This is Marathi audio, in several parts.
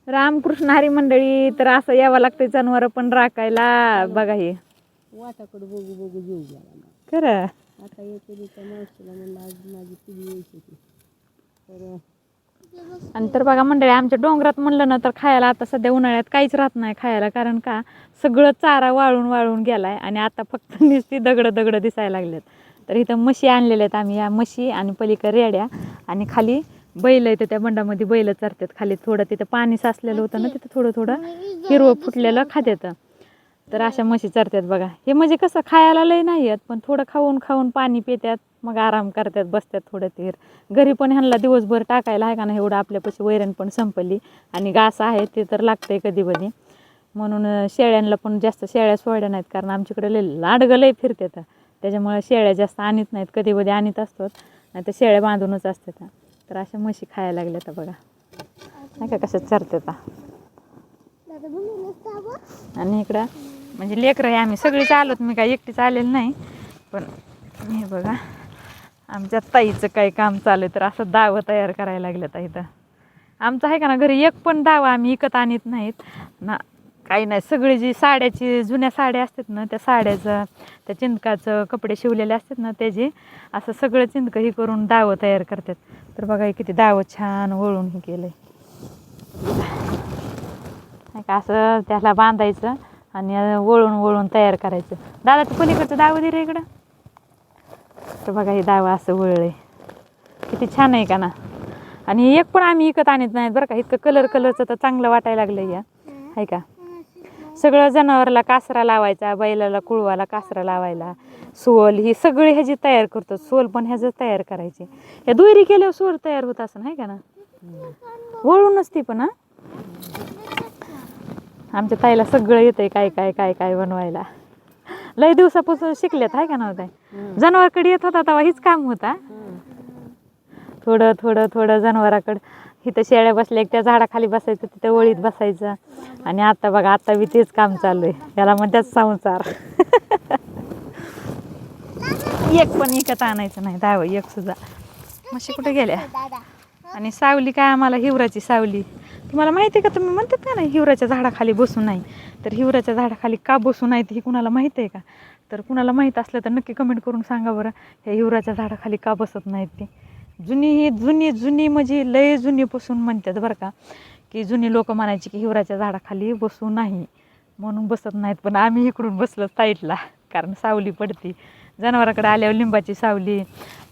रामकृष्ण हरी मंडळी. तर असं यावं लागतंय जनावर पण राखायला. बघा हे वाटाकडे बघू बघू जीव गेला खरं. आता येते तिच्या मावशीला म्हणलं आज माझी पिढी यायची होती तर आणि तर बघा मंडळी, आमच्या डोंगरात म्हणलं ना तर खायला आता सध्या उन्हाळ्यात काहीच राहत नाही खायला. कारण का सगळं चारा वाळून वाळून गेलाय आणि आता फक्त नुसती दगड दिसायला लागलेत. तर इथं म्हशी आणलेल्या आहेत आम्ही. या म्हशी आणि पलीकडे रेड्या आणि खाली बैल आहेत. त्या बंडामध्ये बैल चरतात. खाली थोडं तिथं पाणी साचलेलं होतं ना, तिथं थोडं हिरवं फुटलेलं खात्यात. तर अशा म्हशी चरतात बघा. हे म्हणजे कसं खायला लय नाही आहेत, पण थोडं खाऊन पाणी पितात, मग आराम करतात, बसतात थोडं तीर. घरी पण ह्यांना दिवसभर टाकायला आहे का ना, एवढं आपल्यापाशी वैरण पण संपली आणि घास आहे ते तर लागतंय कधी कधी. म्हणून शेळ्यांना पण जास्त शेळ्या सोडल्या नाहीत, कारण आमच्याकडे लय लाडगं लय फिरतात. त्याच्यामुळे शेळ्या जास्त आणत नाहीत. कधी कधी आणत असतात, नाही तर शेळ्या बांधूनच असतात. तर अशा म्हशी खायला लागल्या तर बघा नाही का कशा चरतात. आणि इकडं म्हणजे लेकरं आहे, आम्ही सगळीच आलोत, मी काय एकटीच आलेलं नाही. पण हे बघा आमच्या ताईचं काही काम चालू आहे, तर असं दावं तयार करायला लागलं तर इथं. आमचं आहे का ना घरी एक पण दावा आम्ही विकत आणत नाहीत ना, काही नाही. सगळी जी साड्याची जुन्या साड्या असतात ना, त्या साड्याचं त्या चिंदकाचं कपडे शिवलेले असतात ना, त्याचे असं सगळं चिंदकं हे करून दावं तयार करतात. तर बघा हे किती दावं छान वळून हे केलं आहे का. असं त्याला बांधायचं आणि वळून तयार करायचं. दादाचं पलीकडचं दावं दे रे इकडं. तर बघा हे दावं असं वळलंय, किती छान आहे का ना. आणि एक पण आम्ही विकत आणत नाहीत बरं का. इतकं कलरचं तर चांगलं वाटायला लागलं या आहे का. सगळं जनावरला कासरा लावायचा, बैलाला कुळवाला कासरा लावायला, सोल ही सगळी ह्याची तयार करतो. सोल पण ह्याचं तयार करायची. ह्या दुहेरी केल्यावर सोल तयार होत असं नाही का ना, वळून नसती पण. आमच्या ताईला सगळं येतंय काय बनवायला. लय दिवसापासून शिकल्यात आहे का नव्हतं. जनावरकडे येत होता तेव्हा हीच काम होता. थोडं जनावराकडं. इथं शेळ्या बसल्या त्या झाडाखाली बसायचं, तिथं वळीत बसायचं. आणि आता बघा आता बी तेच काम चालू आहे. याला म्हणतात संसार. एक पण विकत आणायचं नाही दावं एक सुद्धा. म्हशी कुठे गेल्या. आणि सावली काय आम्हाला हिवराची सावली. तुम्हाला माहिती आहे का, तुम्ही म्हणतात का नाही हिवराच्या झाडाखाली बसू नाही. तर हिवराच्या झाडाखाली का बसू नाहीत हे कुणाला माहिती आहे का. तर कुणाला माहीत असलं तर नक्की कमेंट करून सांगा बरं, ह्या हिवराच्या झाडाखाली का बसत नाहीत ते. जुनी म्हणजे लय जुनीपासून म्हणतात बरं का, की जुनी लोक म्हणायची की हिवराच्या झाडाखाली बसू नाही म्हणून बसत नाहीत. पण आम्ही इकडून बसलो साईडला, कारण सावली पडते. जनावराकडे आल्यावर लिंबाची सावली,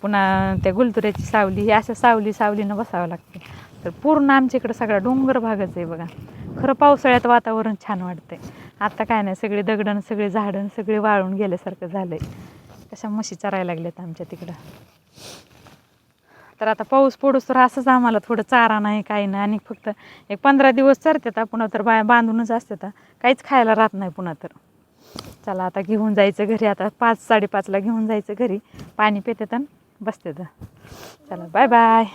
पुन्हा त्या गुलतुऱ्याची सावली, ही असं सावलीनं बसावं लागते. तर पूर्ण आमच्या इकडं सगळा डोंगर भागच आहे बघा. खरं पावसाळ्यात वातावरण छान वाटतंय. आता काय नाही, सगळे दगडं सगळे झाडं सगळे वाळून गेल्यासारखं झालंय. कशा म्हशी चरायला लागल्यात आमच्या तिकडं. तर आता पाऊस पडूस तर असंच आम्हाला थोडं चारा नाही काही नाही. आणि फक्त एक 15 दिवस चरतात, पुन्हा तर बांधूनच असतात, काहीच खायला राहत नाही पुन्हा. तर चला आता घेऊन जायचं घरी. आता 5-5:30ला घेऊन जायचं घरी. पाणी पितात आणि बसतात. चला बाय बाय.